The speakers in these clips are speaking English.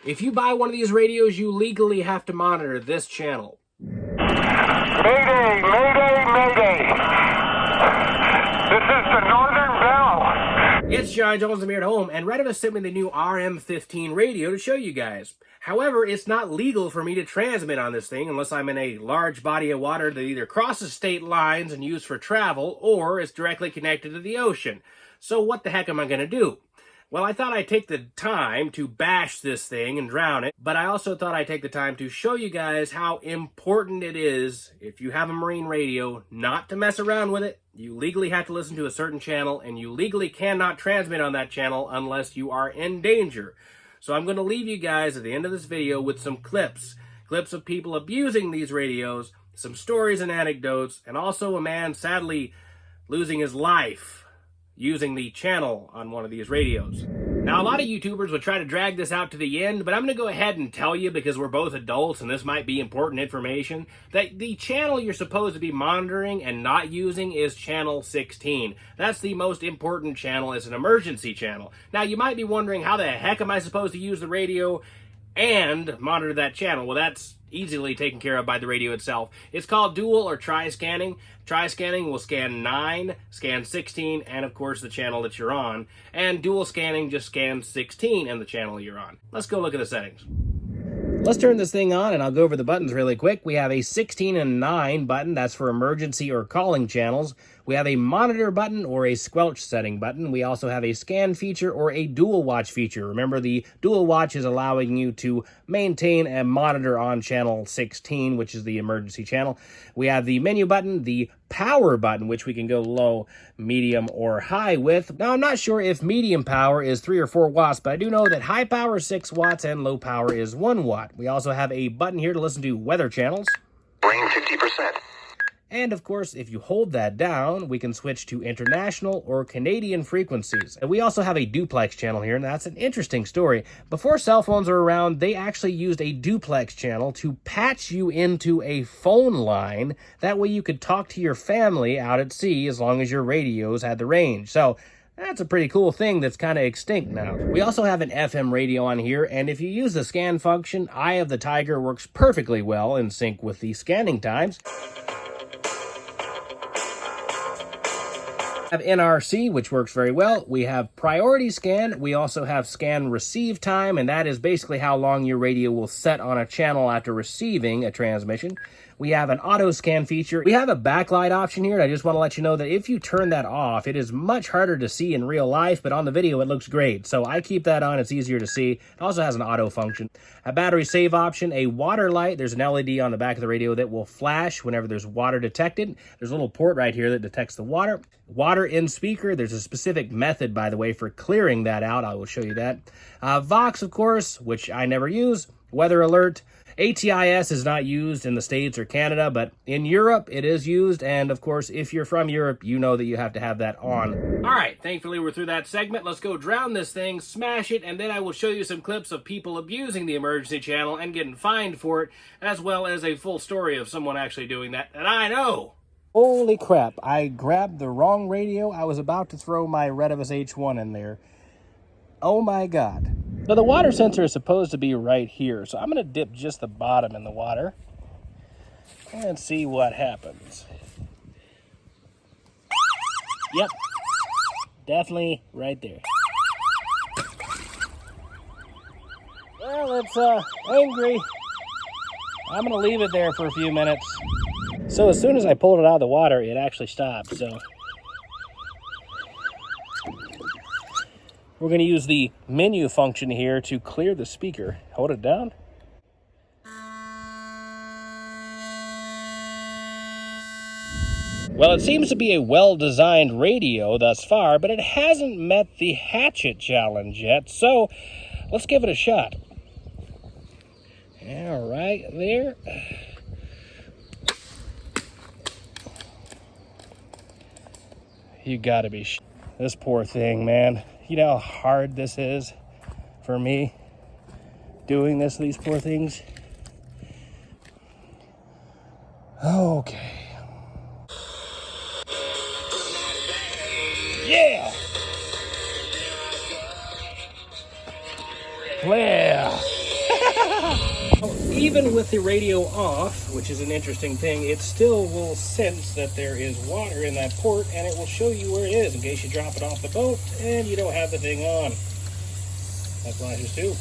If you buy one of these radios, you legally have to monitor this channel. Mayday, Mayday, Mayday. This is the Northern Belle. It's John Jones, I'm here at home, and Retevis sent me the new RM15 radio to show you guys. However, it's not legal for me to transmit on this thing unless I'm in a large body of water that either crosses state lines and used for travel, or is directly connected to the ocean. So what the heck am I going to do? Well, I thought I'd take the time to bash this thing and drown it, but I also thought I'd take the time to show you guys how important it is, if you have a marine radio, not to mess around with it. You legally have to listen to a certain channel, and you legally cannot transmit on that channel unless you are in danger. So I'm going to leave you guys at the end of this video with some clips of people abusing these radios, some stories and anecdotes, and also a man sadly losing his life using the channel on one of these radios. Now, a lot of YouTubers would try to drag this out to the end, but I'm going to go ahead and tell you, because we're both adults and this might be important information, that the channel you're supposed to be monitoring and not using is channel 16. That's the most important channel. It's an emergency channel. Now, you might be wondering, how the heck am I supposed to use the radio and monitor that channel? Well, that's easily taken care of by the radio itself. It's called dual or tri-scanning. Tri-scanning will scan 9, scan 16, and of course the channel that you're on. And dual scanning just scans 16 and the channel you're on. Let's go look at the settings. Let's turn this thing on and I'll go over the buttons really quick. We have a 16 and 9 button, that's for emergency or calling channels. We have a monitor button or a squelch setting button. We also have a scan feature or a dual watch feature. Remember, the dual watch is allowing you to maintain and monitor on channel 16, which is the emergency channel. We have the menu button, the power button, which we can go low, medium, or high with. Now, I'm not sure if medium power is 3 or 4 watts, but I do know that high power is 6 watts and low power is 1 watt. We also have a button here to listen to weather channels. Brain 50%. And of course, if you hold that down, we can switch to international or Canadian frequencies. And we also have a duplex channel here, and that's an interesting story. Before cell phones were around, they actually used a duplex channel to patch you into a phone line. That way you could talk to your family out at sea as long as your radios had the range. So that's a pretty cool thing that's kind of extinct now. We also have an FM radio on here, and if you use the scan function, Eye of the Tiger works perfectly well in sync with the scanning times. We have NRC, which works very well. We have priority scan. We also have scan receive time, and that is basically how long your radio will set on a channel after receiving a transmission. We have an auto scan feature. We have a backlight option here, and I just want to let you know that if you turn that off, it is much harder to see in real life, but on the video it looks great. So I keep that on, it's easier to see. It also has an auto function. A battery save option, a water light. There's an LED on the back of the radio that will flash whenever there's water detected. There's a little port right here that detects the water. Water in speaker. There's a specific method, by the way, for clearing that out. I will show you that. Vox, of course, which I never use. Weather alert. ATIS is not used in the States or Canada, but in Europe it is used, and of course, if you're from Europe, you know that you have to have that on. All right, thankfully we're through that segment. Let's go drown this thing, smash it, and then I will show you some clips of people abusing the emergency channel and getting fined for it, as well as a full story of someone actually doing that, and I know. Holy crap, I grabbed the wrong radio. I was about to throw my Retevis H1 in there. Oh my God. So the water sensor is supposed to be right here. So I'm going to dip just the bottom in the water and see what happens. Yep. Definitely right there. Well, it's angry. I'm going to leave it there for a few minutes. So as soon as I pulled it out of the water, it actually stopped. So we're going to use the menu function here to clear the speaker. Hold it down. Well, it seems to be a well-designed radio thus far, but it hasn't met the hatchet challenge yet, so let's give it a shot. All right, there. You gotta be this poor thing, man. You know how hard this is for me doing this to these poor things? Okay. Yeah! Yeah! Even with the radio off, which is an interesting thing, it still will sense that there is water in that port, and it will show you where it is in case you drop it off the boat and you don't have the thing on. That flashes too.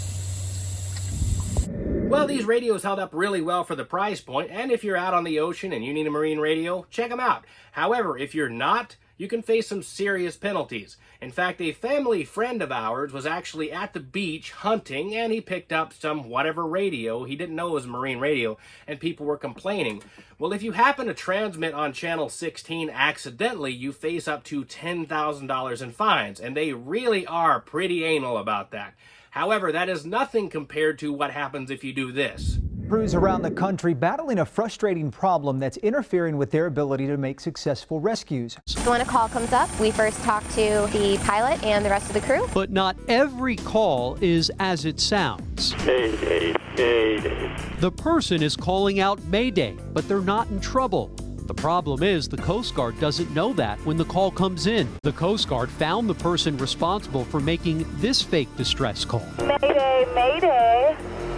Well, these radios held up really well for the price point, and if you're out on the ocean and you need a marine radio, check them out. However, if you're not, you can face some serious penalties. In fact, a family friend of ours was actually at the beach hunting, and he picked up some whatever radio. He didn't know it was a marine radio, and people were complaining. Well, if you happen to transmit on channel 16 accidentally, you face up to $10,000 in fines, and they really are pretty anal about that. However, that is nothing compared to what happens if you do this. Crews around the country battling a frustrating problem that's interfering with their ability to make successful rescues. When a call comes up, we first talk to the pilot and the rest of the crew. But not every call is as it sounds. Mayday, Mayday. The person is calling out Mayday, but they're not in trouble. The problem is the Coast Guard doesn't know that when the call comes in. The Coast Guard found the person responsible for making this fake distress call. Mayday, Mayday.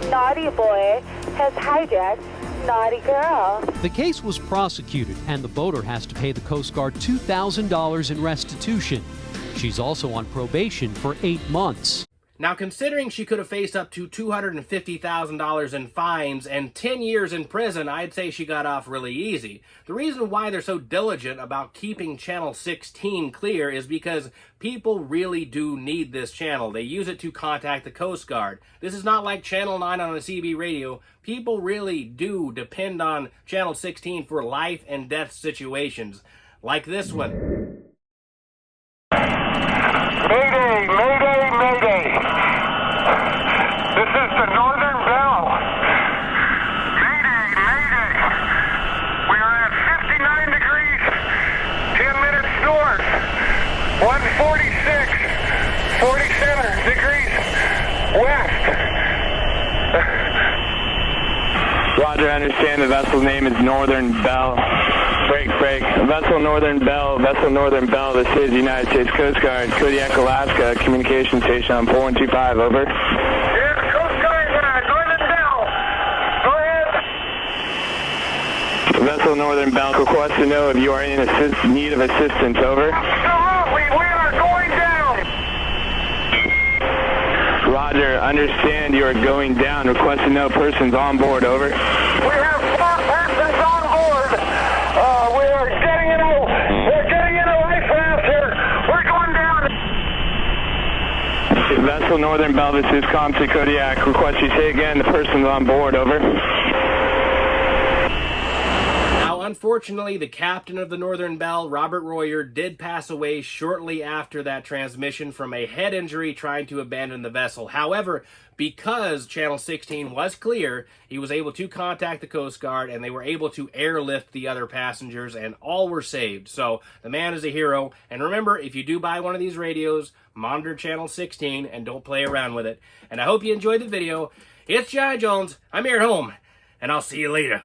Naughty boy has hijacked naughty girl. The case was prosecuted, and the boater has to pay the Coast Guard $2,000 in restitution. She's also on probation for 8 months. Now, considering she could have faced up to $250,000 in fines and 10 years in prison, I'd say she got off really easy. The reason why they're so diligent about keeping channel 16 clear is because people really do need this channel. They use it to contact the Coast Guard. This is not like channel 9 on a CB radio. People really do depend on channel 16 for life and death situations, like this one. Mayday, Mayday, Mayday. This is the Northern Belle. Mayday, Mayday. We are at 59 degrees, 10 minutes north, 146, 47 degrees west. Roger, I understand the vessel name is Northern Belle. Break. Vessel Northern Belle, this is United States Coast Guard, Kodiak, Alaska, communication station on 4125, over. Yes, Coast Guard, Northern Belle. Go ahead. Vessel Northern Belle requests to know if you are in need of assistance, over. Absolutely, we are going down. Roger, understand you are going down. Request to know persons on board, over. We have 4 persons on board. We're getting in a life raft here. We're going down. Vessel Northern Belle, this is ComC Kodiak. Request you say again the persons on board, over. Now, unfortunately, the captain of the Northern Belle, Robert Royer, did pass away shortly after that transmission from a head injury trying to abandon the vessel. However, because channel 16 was clear, he was able to contact the Coast Guard, and they were able to airlift the other passengers, and all were saved. So the man is a hero. And remember, if you do buy one of these radios, monitor channel 16 and don't play around with it. And I hope you enjoyed the video. It's Jai Jones. I'm here at home, and I'll see you later.